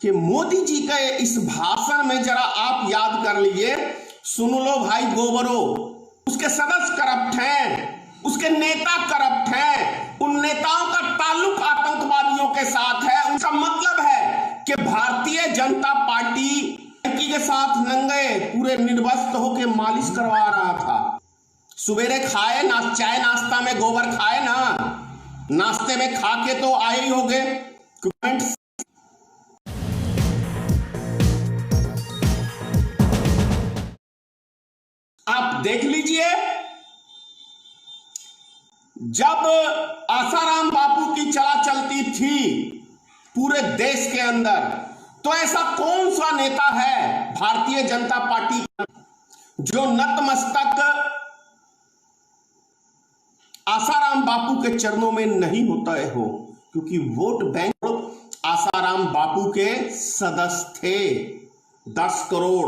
कि मोदी जी के इस भाषण में जरा आप याद कर लीजिए, सुन लो भाई गोबरो, उसके सदस्य करप्ट हैं, उसके नेता करप्ट हैं, उन नेताओं का ताल्लुक आतंकवादियों के साथ है। उनका मतलब है कि भारतीय जनता पार्टी के साथ नंगे पूरे निर्वस्त्र होकर मालिश करवा रहा था। सुबेरे खाए ना चाय नाश्ता में गोबर खाए ना, नाश्ते में खा के तो आए ही होंगे। आप देख लीजिए, जब आसाराम बापू की चला चलती थी पूरे देश के अंदर, तो ऐसा कौन सा नेता है भारतीय जनता पार्टी का जो नतमस्तक आसाराम बापू के चरणों में नहीं होता हो? क्योंकि वोट बैंक आसाराम बापू के सदस्य थे 10 करोड़,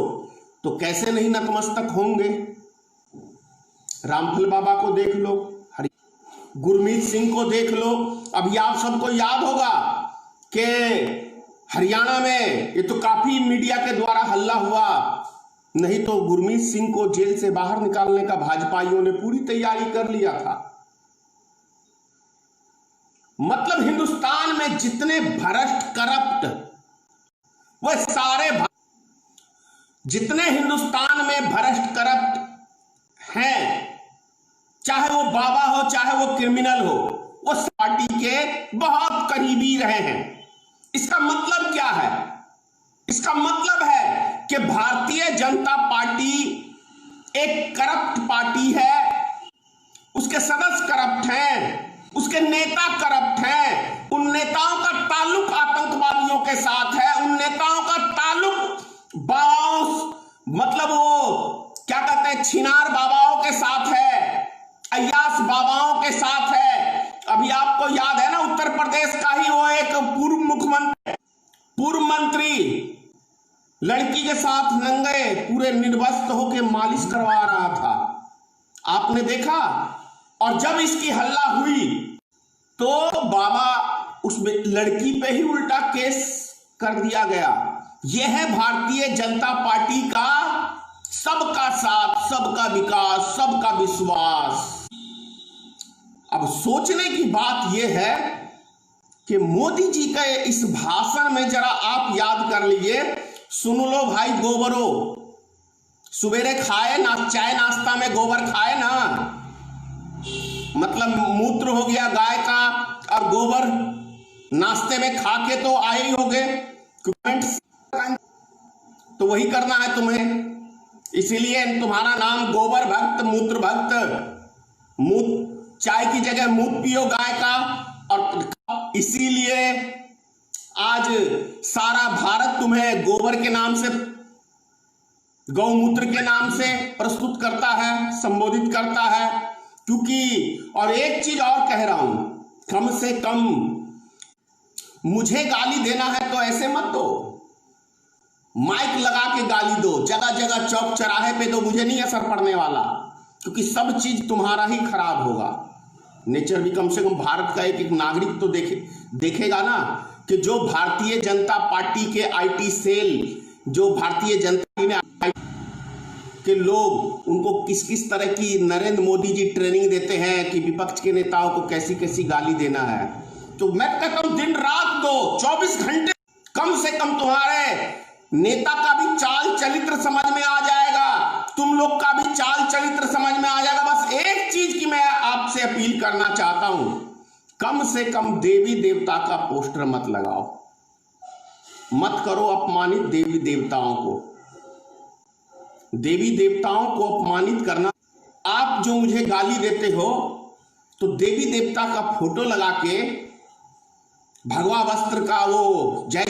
तो कैसे नहीं नतमस्तक होंगे? रामफल बाबा को देख लो, गुरमीत सिंह को देख लो। अभी आप सबको याद होगा कि हरियाणा में ये तो काफी मीडिया के द्वारा हल्ला हुआ, नहीं तो गुरमीत सिंह को जेल से बाहर निकालने का भाजपाइयों ने पूरी तैयारी कर लिया था। मतलब हिंदुस्तान में जितने भ्रष्ट करप्ट, वह सारे जितने हिंदुस्तान में भ्रष्ट करप्ट हैं, चाहे वो बाबा हो चाहे वो क्रिमिनल हो, वो पार्टी के बहुत करीबी रहे हैं। इसका मतलब क्या है? इसका मतलब है कि भारतीय जनता पार्टी एक करप्ट पार्टी है, उसके सदस्य करप्ट हैं, उसके नेता करप्ट हैं, उन नेताओं का ताल्लुक आतंकवादियों के साथ है, उन नेताओं का ताल्लुक बाबाओं, मतलब वो क्या कहते हैं, छिनार बाबाओं के साथ है, अय्यास बाबाओं के साथ है। अभी आपको याद है ना, उत्तर प्रदेश का ही वो एक पूर्व मंत्री लड़की के साथ नंगे पूरे निर्वस्त्र होकर मालिश करवा रहा था, आपने देखा। और जब इसकी हल्ला हुई तो बाबा उस लड़की पे ही उल्टा केस कर दिया गया। यह है भारतीय जनता पार्टी का सबका साथ, सबका विकास, सबका विश्वास। अब सोचने की बात यह है कि मोदी जी के इस भाषण में जरा आप याद कर लीजिए, सुन लो भाई गोबरो, सुबेरे खाए ना चाय नाश्ता में गोबर खाए ना, मतलब मूत्र हो गया गाय का और गोबर नाश्ते में खा के तो आए ही होंगे। तो वही करना है तुम्हें, इसीलिए तुम्हारा नाम गोबर भक्त, मूत्र भक्त। चाय की जगह मूत्र पियो गाय का, और इसीलिए आज सारा भारत तुम्हें गोबर के नाम से, गौमूत्र के नाम से प्रस्तुत करता है, संबोधित करता है। क्योंकि और एक चीज और कह रहा हूं, कम से कम मुझे गाली देना है तो ऐसे मत दो, माइक लगा के गाली दो, जगह जगह चौक चौराहे पे दो, मुझे नहीं असर पड़ने वाला, क्योंकि सब चीज तुम्हारा ही खराब होगा। नेचर भी कम से कम भारत का एक नागरिक तो देखेगा ना कि जो भारतीय जनता पार्टी के आईटी सेल, जो भारतीय जनता में के लोग, उनको किस किस तरह की नरेंद्र मोदी जी ट्रेनिंग देते हैं कि विपक्ष के नेताओं को कैसी कैसी गाली देना है। तो मैं कहता हूं दिन रात दो, 24 घंटे, कम से कम तुम्हारे नेता का भी चाल चरित्र समझ में आ जाएगा, तुम लोग का भी चाल चरित्र समझ में आ जाएगा। बस एक चीज की मैं आपसे अपील करना चाहता हूं, कम से कम देवी देवता का पोस्टर मत लगाओ, मत करो अपमानित देवी देवताओं को। देवी देवताओं को अपमानित करना, आप जो मुझे गाली देते हो तो देवी देवता का फोटो लगा के, भगवा वस्त्र का वो जय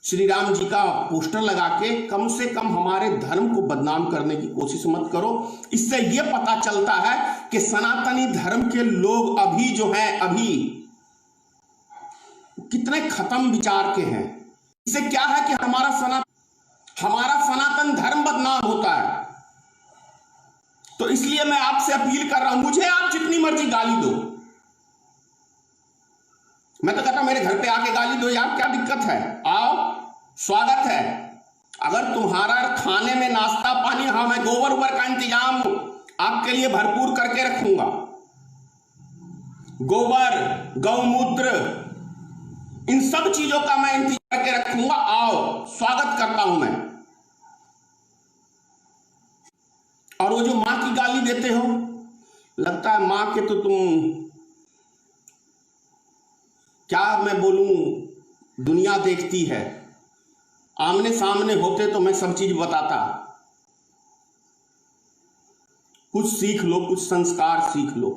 श्री राम जी का पोस्टर लगा के, कम से कम हमारे धर्म को बदनाम करने की कोशिश मत करो। इससे यह पता चलता है कि सनातनी धर्म के लोग अभी जो हैं, अभी कितने खत्म विचार के हैं। इससे क्या है कि हमारा सनातन धर्म बदनाम होता है। तो इसलिए मैं आपसे अपील कर रहा हूं, मुझे आप जितनी मर्जी गाली दो, मैं तो कहता हूं मेरे घर पे आके गाली दो यार, क्या दिक्कत है। आप स्वागत है। अगर तुम्हारा खाने में नाश्ता पानी, हाँ मैं गोबर उबर का इंतजाम आपके लिए भरपूर करके रखूंगा। गोबर, गौमूत्र, इन सब चीजों का मैं इंतजाम करके रखूंगा। आओ, स्वागत करता हूं मैं। और वो जो मां की गाली देते हो, लगता है मां के तो तुम, क्या मैं बोलूं, दुनिया देखती है। आमने सामने होते तो मैं सब चीज बताता। कुछ सीख लो, कुछ संस्कार सीख लो।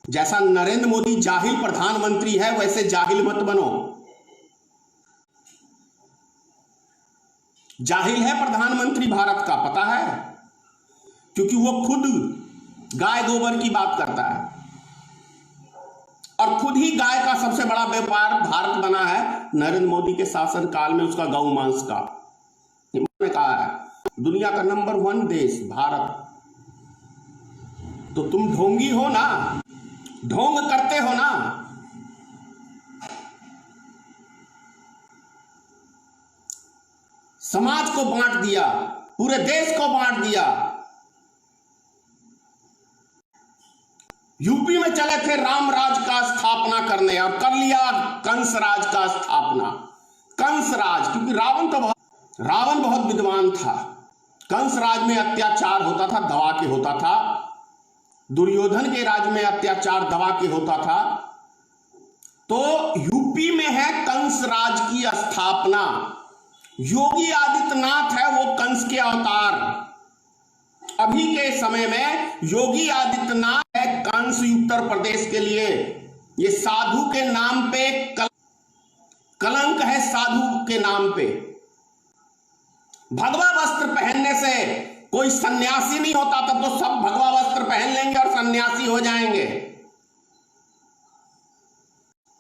जैसा नरेंद्र मोदी जाहिल प्रधानमंत्री है, वैसे जाहिल मत बनो। जाहिल है प्रधानमंत्री भारत का, पता है, क्योंकि वो खुद गाय गोबर की बात करता है और खुद ही गाय का सबसे बड़ा व्यापार भारत बना है नरेंद्र मोदी के शासन काल में, उसका गौ मांस का। उन्होंने कहा है दुनिया का नंबर 1 देश भारत। तो तुम ढोंगी हो ना, ढोंग करते हो ना। समाज को बांट दिया, पूरे देश को बांट दिया। यूपी में चले थे राम राज का स्थापना करने और कर लिया कंस राज का स्थापना। कंस राज, क्योंकि रावण बहुत विद्वान था। कंस राज में अत्याचार होता था, दबा के होता था। दुर्योधन के राज में अत्याचार दबा के होता था। तो यूपी में है कंस राज की स्थापना। योगी आदित्यनाथ है वो कंस के अवतार। अभी के समय में योगी आदित्यनाथ है कंस उत्तर प्रदेश के लिए। ये साधु के नाम पे कलंक है, साधु के नाम पे। भगवा वस्त्र पहनने से कोई सन्यासी नहीं होता, तब तो सब भगवा वस्त्र पहन लेंगे और सन्यासी हो जाएंगे।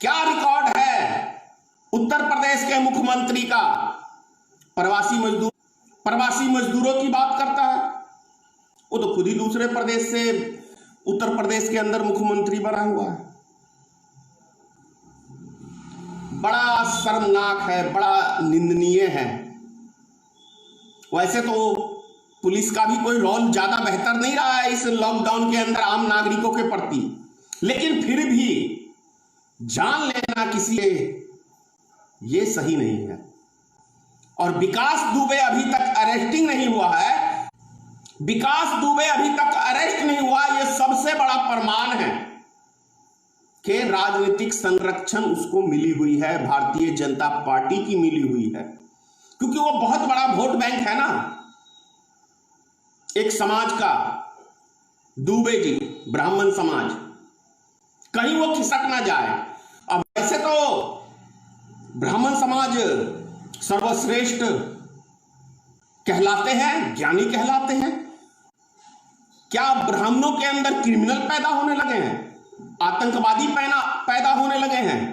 क्या रिकॉर्ड है उत्तर प्रदेश के मुख्यमंत्री का? प्रवासी मजदूरों की बात करता है। वो तो खुद ही दूसरे प्रदेश से उत्तर प्रदेश के अंदर मुख्यमंत्री बना हुआ है। बड़ा शर्मनाक है, बड़ा निंदनीय है। वैसे तो पुलिस का भी कोई रोल ज्यादा बेहतर नहीं रहा है इस लॉकडाउन के अंदर आम नागरिकों के प्रति, लेकिन फिर भी जान लेना किसी ये सही नहीं है। और विकास दुबे अभी तक अरेस्टिंग नहीं हुआ है। विकास दुबे अभी तक अरेस्ट नहीं हुआ, यह सबसे बड़ा प्रमाण है कि राजनीतिक संरक्षण उसको मिली हुई है, भारतीय जनता पार्टी की मिली हुई है, क्योंकि वो बहुत बड़ा वोट बैंक है ना एक समाज का। दुबे जी, ब्राह्मण समाज, कहीं वो खिसक ना जाए। अब वैसे तो ब्राह्मण समाज सर्वश्रेष्ठ कहलाते हैं, ज्ञानी कहलाते हैं। क्या ब्राह्मणों के अंदर क्रिमिनल पैदा होने लगे हैं, आतंकवादी पैदा होने लगे हैं?